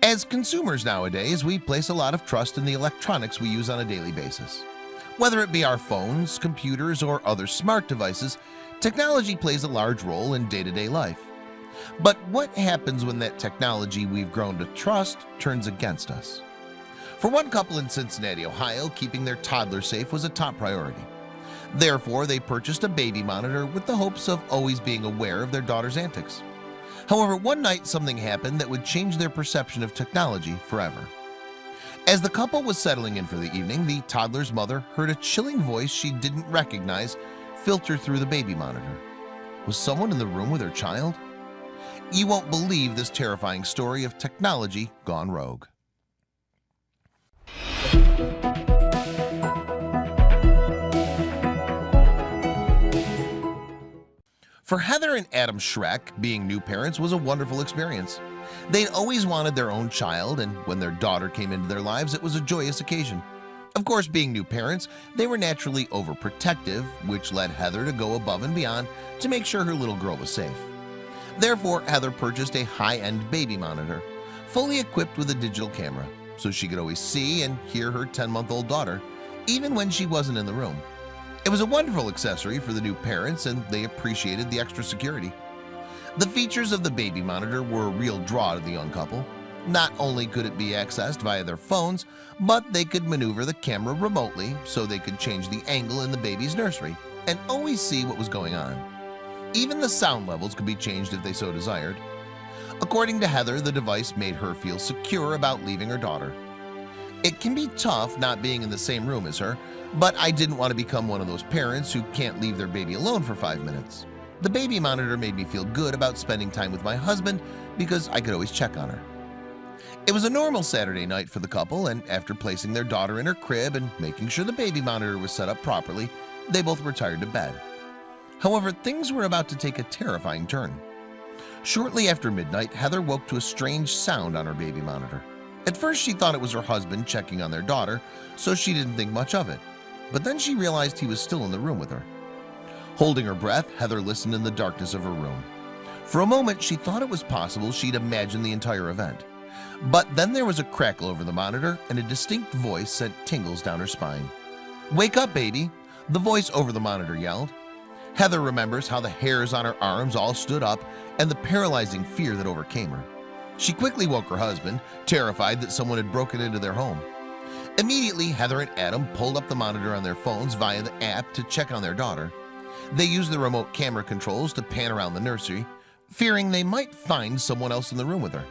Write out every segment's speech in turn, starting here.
As consumers nowadays, we place a lot of trust in the electronics we use on a daily basis. Whether it be our phones, computers, or other smart devices, technology plays a large role in day-to-day life. But what happens when that technology we've grown to trust turns against us? For one couple in Cincinnati, Ohio, keeping their toddler safe was a top priority. Therefore, they purchased a baby monitor with the hopes of always being aware of their daughter's antics. However, one night something happened that would change their perception of technology forever. As the couple was settling in for the evening, the toddler's mother heard a chilling voice she didn't recognize filter through the baby monitor. Was someone in the room with her child? You won't believe this terrifying story of technology gone rogue. For Heather and Adam Schreck, being new parents was a wonderful experience. They'd always wanted their own child, and when their daughter came into their lives, it was a joyous occasion. Of course, being new parents, they were naturally overprotective, which led Heather to go above and beyond to make sure her little girl was safe. Therefore, Heather purchased a high-end baby monitor, fully equipped with a digital camera, so she could always see and hear her 10-month-old daughter, even when she wasn't in the room. It was a wonderful accessory for the new parents, and they appreciated the extra security. The features of the baby monitor were a real draw to the young couple. Not only could it be accessed via their phones, but they could maneuver the camera remotely so they could change the angle in the baby's nursery and always see what was going on. Even the sound levels could be changed if they so desired. According to Heather, the device made her feel secure about leaving her daughter. It can be tough not being in the same room as her, but I didn't want to become one of those parents who can't leave their baby alone for 5 minutes. The baby monitor made me feel good about spending time with my husband because I could always check on her. It was a normal Saturday night for the couple, and after placing their daughter in her crib and making sure the baby monitor was set up properly, they both retired to bed. However, things were about to take a terrifying turn. Shortly after midnight, Heather woke to a strange sound on her baby monitor. At first, she thought it was her husband checking on their daughter, so she didn't think much of it. But then she realized he was still in the room with her. Holding her breath, Heather listened in the darkness of her room. For a moment, she thought it was possible she'd imagined the entire event. But then there was a crackle over the monitor, and a distinct voice sent tingles down her spine. "Wake up, baby," the voice over the monitor yelled. Heather remembers how the hairs on her arms all stood up and the paralyzing fear that overcame her. She quickly woke her husband, terrified that someone had broken into their home. Immediately, Heather and Adam pulled up the monitor on their phones via the app to check on their daughter. They used the remote camera controls to pan around the nursery, fearing they might find someone else in the room with her.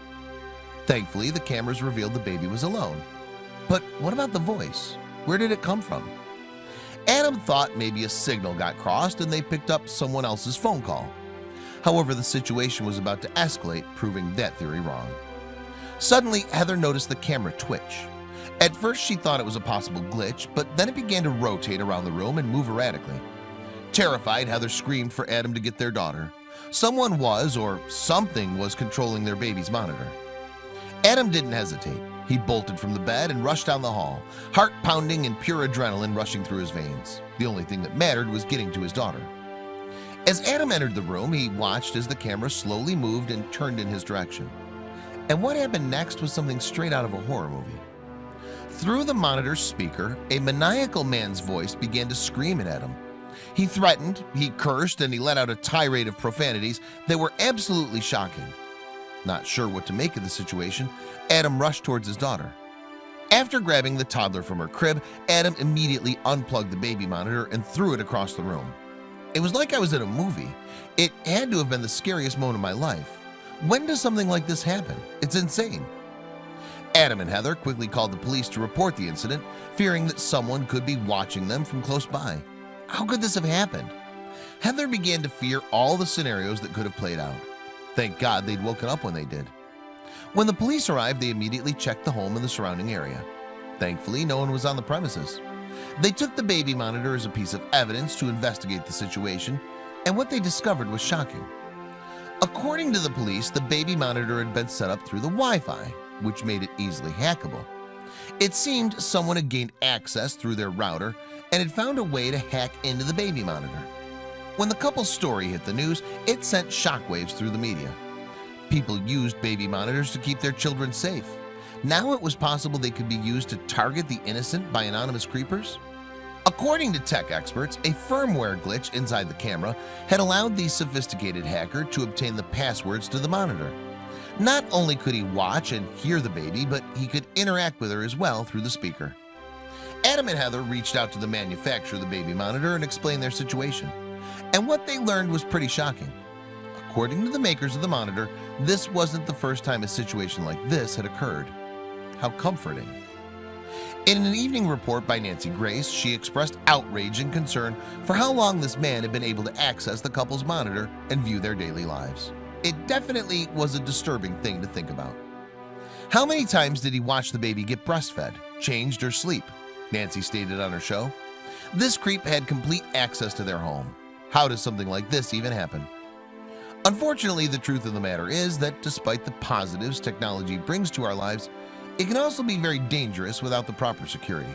Thankfully, the cameras revealed the baby was alone. But what about the voice? Where did it come from? Adam thought maybe a signal got crossed and they picked up someone else's phone call. However, the situation was about to escalate, proving that theory wrong. Suddenly, Heather noticed the camera twitch. At first, she thought it was a possible glitch, but then it began to rotate around the room and move erratically. Terrified, Heather screamed for Adam to get their daughter. Someone was, or something was, controlling their baby's monitor. Adam didn't hesitate. He bolted from the bed and rushed down the hall, heart pounding and pure adrenaline rushing through his veins. The only thing that mattered was getting to his daughter. As Adam entered the room, he watched as the camera slowly moved and turned in his direction. And what happened next was something straight out of a horror movie. Through the monitor's speaker, a maniacal man's voice began to scream at Adam. He threatened, he cursed, and he let out a tirade of profanities that were absolutely shocking. Not sure what to make of the situation, Adam rushed towards his daughter. After grabbing the toddler from her crib, Adam immediately unplugged the baby monitor and threw it across the room. It was like I was in a movie. It had to have been the scariest moment of my life. When does something like this happen? It's insane. Adam and Heather quickly called the police to report the incident, fearing that someone could be watching them from close by. How could this have happened? Heather began to fear all the scenarios that could have played out. Thank God they'd woken up when they did. When the police arrived, they immediately checked the home and the surrounding area. Thankfully, no one was on the premises. They took the baby monitor as a piece of evidence to investigate the situation, and what they discovered was shocking. According to the police, the baby monitor had been set up through the Wi-Fi, which made it easily hackable. It seemed someone had gained access through their router and had found a way to hack into the baby monitor. When the couple's story hit the news, it sent shockwaves through the media. People used baby monitors to keep their children safe. Now it was possible they could be used to target the innocent by anonymous creepers. According to tech experts, a firmware glitch inside the camera had allowed the sophisticated hacker to obtain the passwords to the monitor. Not only could he watch and hear the baby, but he could interact with her as well through the speaker. Adam and Heather reached out to the manufacturer of the baby monitor and explained their situation. And what they learned was pretty shocking. According to the makers of the monitor, this wasn't the first time a situation like this had occurred. How comforting. In an evening report by Nancy Grace, she expressed outrage and concern for how long this man had been able to access the couple's monitor and view their daily lives. It definitely was a disturbing thing to think about. How many times did he watch the baby get breastfed, changed, or sleep? Nancy stated on her show. This creep had complete access to their home. How does something like this even happen? Unfortunately, the truth of the matter is that despite the positives technology brings to our lives, it can also be very dangerous without the proper security.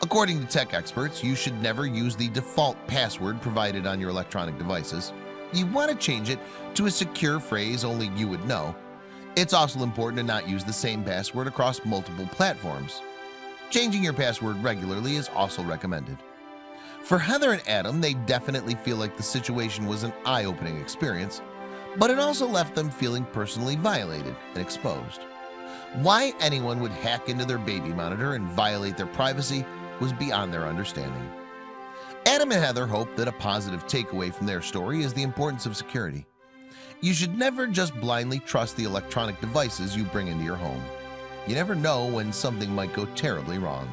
According to tech experts, you should never use the default password provided on your electronic devices. You want to change it to a secure phrase only you would know. It's also important to not use the same password across multiple platforms. Changing your password regularly is also recommended. For Heather and Adam, they definitely feel like the situation was an eye-opening experience, but it also left them feeling personally violated and exposed. Why anyone would hack into their baby monitor and violate their privacy was beyond their understanding. Adam and Heather hope that a positive takeaway from their story is the importance of security. You should never just blindly trust the electronic devices you bring into your home. You never know when something might go terribly wrong.